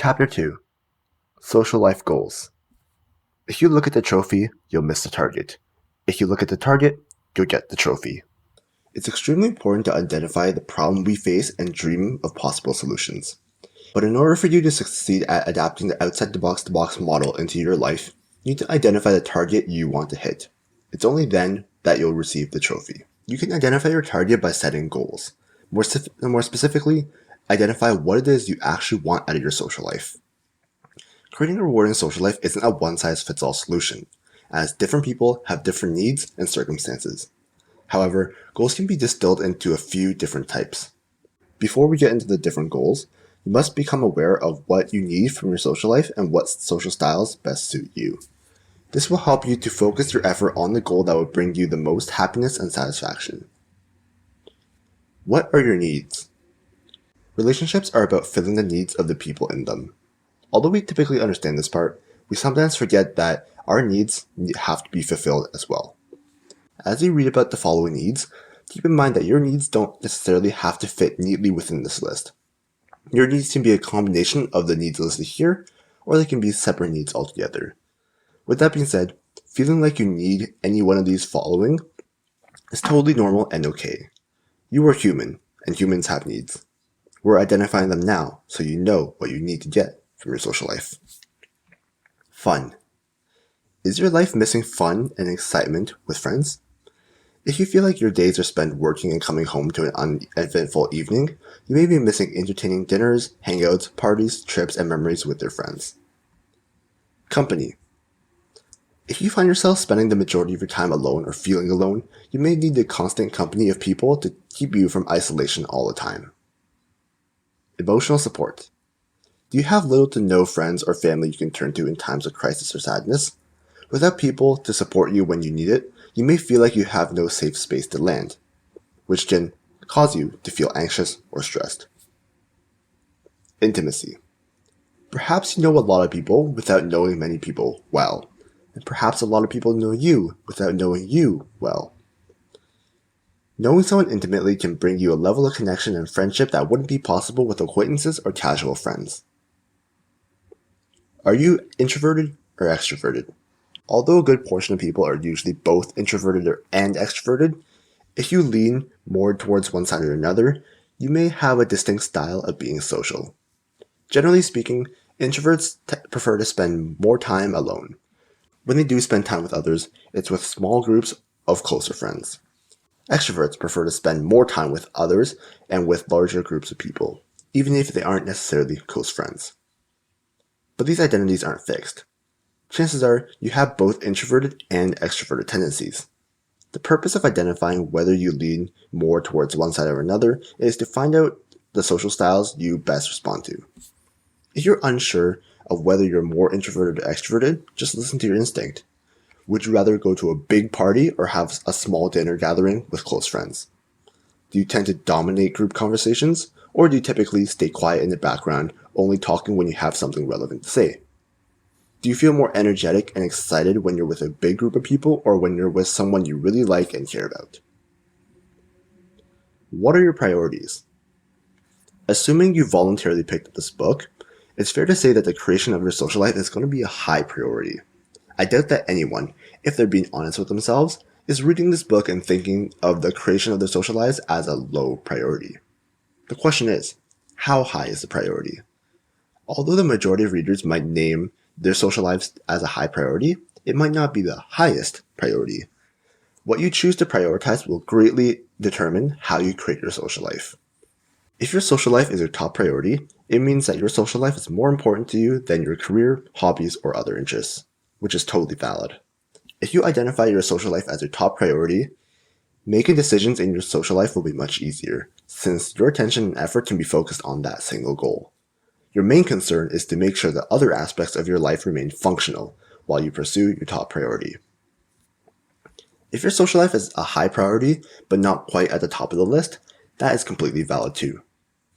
Chapter 2: Social Life Goals. If you look at the trophy, you'll miss the target. If you look at the target, you'll get the trophy. It's extremely important to identify the problem we face and dream of possible solutions. But in order for you to succeed at adapting the outside-the-box model into your life, you need to identify the target you want to hit. It's only then that you'll receive the trophy. You can identify your target by setting goals. More specifically, identify what it is you actually want out of your social life. Creating a rewarding social life isn't a one-size-fits-all solution, as different people have different needs and circumstances. However, goals can be distilled into a few different types. Before we get into the different goals, you must become aware of what you need from your social life and what social styles best suit you. This will help you to focus your effort on the goal that will bring you the most happiness and satisfaction. What are your needs? Relationships are about filling the needs of the people in them. Although we typically understand this part, we sometimes forget that our needs have to be fulfilled as well. As you read about the following needs, keep in mind that your needs don't necessarily have to fit neatly within this list. Your needs can be a combination of the needs listed here, or they can be separate needs altogether. With that being said, feeling like you need any one of these following is totally normal and okay. You are human, and humans have needs. We're identifying them now, so you know what you need to get from your social life. Fun. Is your life missing fun and excitement with friends? If you feel like your days are spent working and coming home to an uneventful evening, you may be missing entertaining dinners, hangouts, parties, trips, and memories with your friends. Company. If you find yourself spending the majority of your time alone or feeling alone, you may need the constant company of people to keep you from isolation all the time. Emotional support. Do you have little to no friends or family you can turn to in times of crisis or sadness? Without people to support you when you need it, you may feel like you have no safe space to land, which can cause you to feel anxious or stressed. Intimacy. Perhaps you know a lot of people without knowing many people well, and perhaps a lot of people know you without knowing you well. Knowing someone intimately can bring you a level of connection and friendship that wouldn't be possible with acquaintances or casual friends. Are you introverted or extroverted? Although a good portion of people are usually both introverted and extroverted, if you lean more towards one side or another, you may have a distinct style of being social. Generally speaking, introverts prefer to spend more time alone. When they do spend time with others, it's with small groups of closer friends. Extroverts prefer to spend more time with others and with larger groups of people, even if they aren't necessarily close friends. But these identities aren't fixed. Chances are you have both introverted and extroverted tendencies. The purpose of identifying whether you lean more towards one side or another is to find out the social styles you best respond to. If you're unsure of whether you're more introverted or extroverted, just listen to your instinct. Would you rather go to a big party or have a small dinner gathering with close friends? Do you tend to dominate group conversations, or do you typically stay quiet in the background, only talking when you have something relevant to say? Do you feel more energetic and excited when you're with a big group of people or when you're with someone you really like and care about? What are your priorities? Assuming you voluntarily picked up this book, it's fair to say that the creation of your social life is going to be a high priority. I doubt that anyone, if they're being honest with themselves, is reading this book and thinking of the creation of their social lives as a low priority. The question is, how high is the priority? Although the majority of readers might name their social lives as a high priority, it might not be the highest priority. What you choose to prioritize will greatly determine how you create your social life. If your social life is your top priority, it means that your social life is more important to you than your career, hobbies, or other interests, which is totally valid. If you identify your social life as your top priority, making decisions in your social life will be much easier, since your attention and effort can be focused on that single goal. Your main concern is to make sure that other aspects of your life remain functional while you pursue your top priority. If your social life is a high priority, but not quite at the top of the list, that is completely valid too.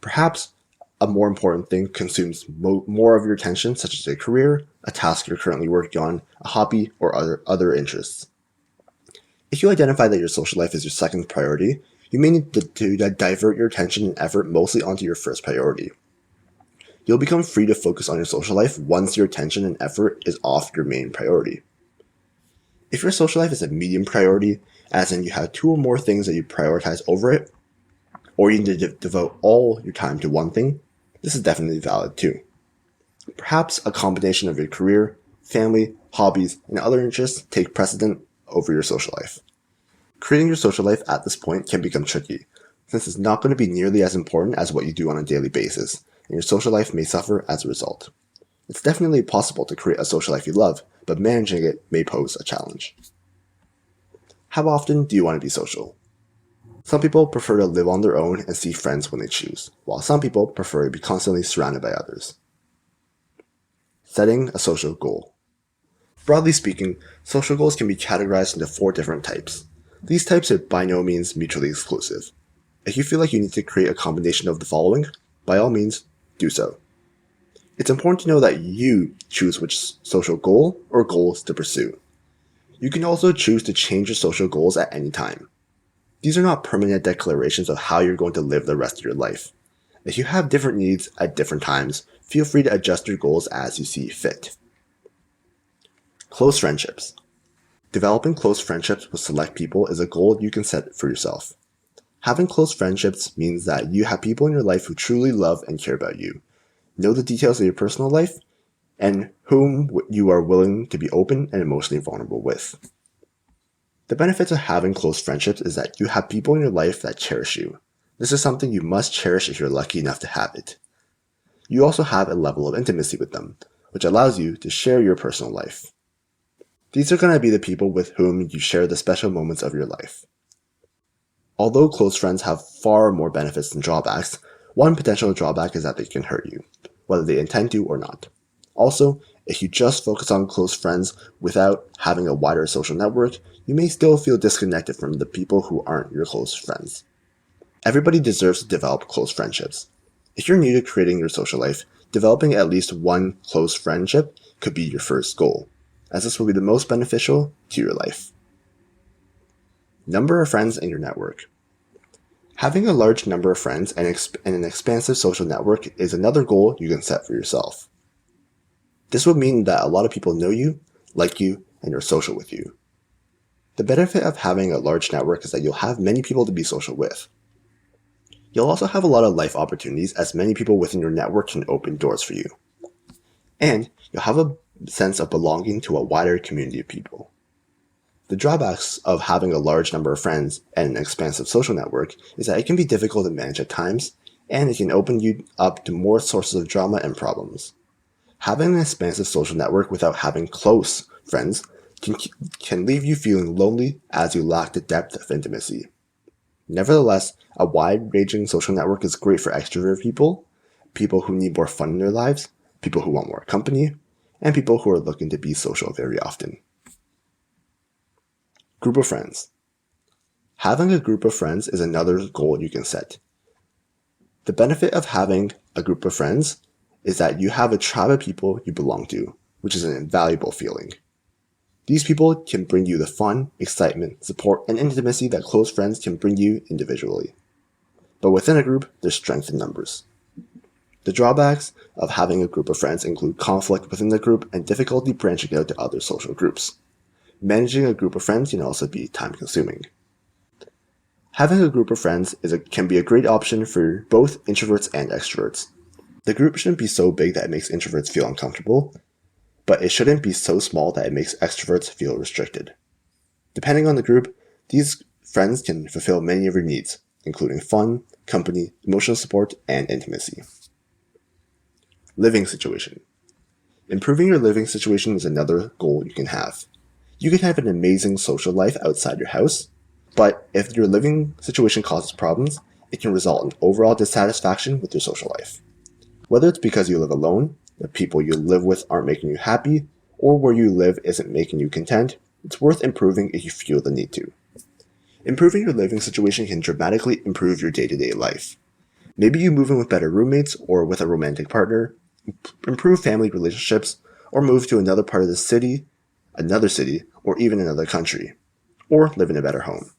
Perhaps a more important thing consumes more of your attention, such as a career, a task you're currently working on, a hobby, or other interests. If you identify that your social life is your second priority, you may need to divert your attention and effort mostly onto your first priority. You'll become free to focus on your social life once your attention and effort is off your main priority. If your social life is a medium priority, as in you have 2 or more things that you prioritize over it, or you need to devote all your time to one thing, this is definitely valid too. Perhaps a combination of your career, family, hobbies, and other interests take precedent over your social life. Creating your social life at this point can become tricky, since it's not going to be nearly as important as what you do on a daily basis, and your social life may suffer as a result. It's definitely possible to create a social life you love, but managing it may pose a challenge. How often do you want to be social? Some people prefer to live on their own and see friends when they choose, while some people prefer to be constantly surrounded by others. Setting a social goal. Broadly speaking, social goals can be categorized into 4 different types. These types are by no means mutually exclusive. If you feel like you need to create a combination of the following, by all means, do so. It's important to know that you choose which social goal or goals to pursue. You can also choose to change your social goals at any time. These are not permanent declarations of how you're going to live the rest of your life. If you have different needs at different times, feel free to adjust your goals as you see fit. Close friendships. Developing close friendships with select people is a goal you can set for yourself. Having close friendships means that you have people in your life who truly love and care about you, know the details of your personal life, and whom you are willing to be open and emotionally vulnerable with. The benefits of having close friendships is that you have people in your life that cherish you. This is something you must cherish if you're lucky enough to have it. You also have a level of intimacy with them, which allows you to share your personal life. These are going to be the people with whom you share the special moments of your life. Although close friends have far more benefits than drawbacks, one potential drawback is that they can hurt you, whether they intend to or not. Also, if you just focus on close friends without having a wider social network, you may still feel disconnected from the people who aren't your close friends. Everybody deserves to develop close friendships. If you're new to creating your social life, developing at least one close friendship could be your first goal, as this will be the most beneficial to your life. Number of friends in your network. Having a large number of friends and an expansive social network is another goal you can set for yourself. This would mean that a lot of people know you, like you, and are social with you. The benefit of having a large network is that you'll have many people to be social with. You'll also have a lot of life opportunities as many people within your network can open doors for you. And you'll have a sense of belonging to a wider community of people. The drawbacks of having a large number of friends and an expansive social network is that it can be difficult to manage at times, and it can open you up to more sources of drama and problems. Having an expansive social network without having close friends can leave you feeling lonely as you lack the depth of intimacy. Nevertheless, a wide-ranging social network is great for extroverted people, people who need more fun in their lives, people who want more company, and people who are looking to be social very often. Group of friends. Having a group of friends is another goal you can set. The benefit of having a group of friends is that you have a tribe of people you belong to, which is an invaluable feeling. These people can bring you the fun, excitement, support, and intimacy that close friends can bring you individually. But within a group, there's strength in numbers. The drawbacks of having a group of friends include conflict within the group and difficulty branching out to other social groups. Managing a group of friends can also be time-consuming. Having a group of friends can be a great option for both introverts and extroverts. The group shouldn't be so big that it makes introverts feel uncomfortable, but it shouldn't be so small that it makes extroverts feel restricted. Depending on the group, these friends can fulfill many of your needs, including fun, company, emotional support, and intimacy. Living situation. Improving your living situation is another goal you can have. You can have an amazing social life outside your house, but if your living situation causes problems, it can result in overall dissatisfaction with your social life. Whether it's because you live alone, the people you live with aren't making you happy, or where you live isn't making you content, it's worth improving if you feel the need to. Improving your living situation can dramatically improve your day-to-day life. Maybe you move in with better roommates or with a romantic partner, improve family relationships, or move to another part of the city, another city, or even another country, or live in a better home.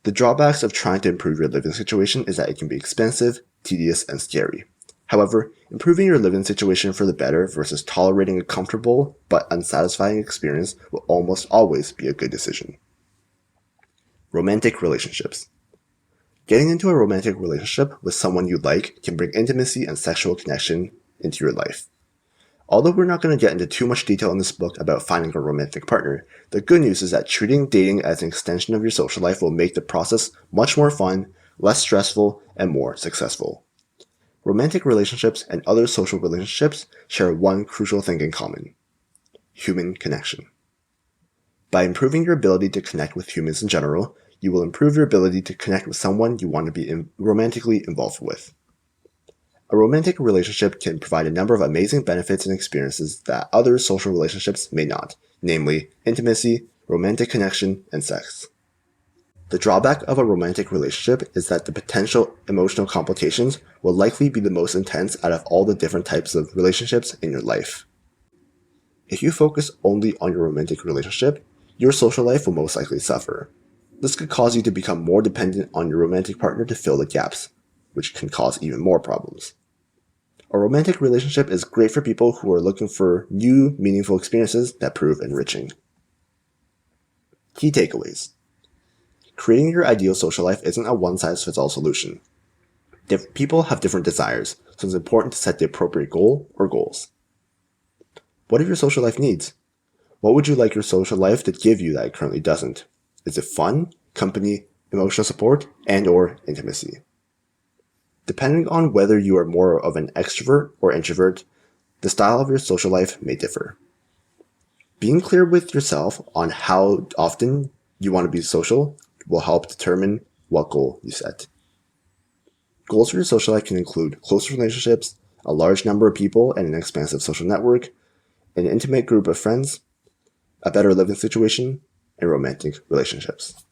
The drawbacks of trying to improve your living situation is that it can be expensive, tedious, and scary. However, improving your living situation for the better versus tolerating a comfortable but unsatisfying experience will almost always be a good decision. Romantic relationships. Getting into a romantic relationship with someone you like can bring intimacy and sexual connection into your life. Although we're not going to get into too much detail in this book about finding a romantic partner, the good news is that treating dating as an extension of your social life will make the process much more fun, less stressful, and more successful. Romantic relationships and other social relationships share one crucial thing in common: human connection. By improving your ability to connect with humans in general, you will improve your ability to connect with someone you want to be romantically involved with. A romantic relationship can provide a number of amazing benefits and experiences that other social relationships may not, namely intimacy, romantic connection, and sex. The drawback of a romantic relationship is that the potential emotional complications will likely be the most intense out of all the different types of relationships in your life. If you focus only on your romantic relationship, your social life will most likely suffer. This could cause you to become more dependent on your romantic partner to fill the gaps, which can cause even more problems. A romantic relationship is great for people who are looking for new, meaningful experiences that prove enriching. Key takeaways. Creating your ideal social life isn't a one-size-fits-all solution. People have different desires, so it's important to set the appropriate goal or goals. What are your social life needs? What would you like your social life to give you that it currently doesn't? Is it fun, company, emotional support, and/or intimacy? Depending on whether you are more of an extrovert or introvert, the style of your social life may differ. Being clear with yourself on how often you want to be social will help determine what goal you set. Goals for your social life can include close relationships, a large number of people and an expansive social network, an intimate group of friends, a better living situation, and romantic relationships.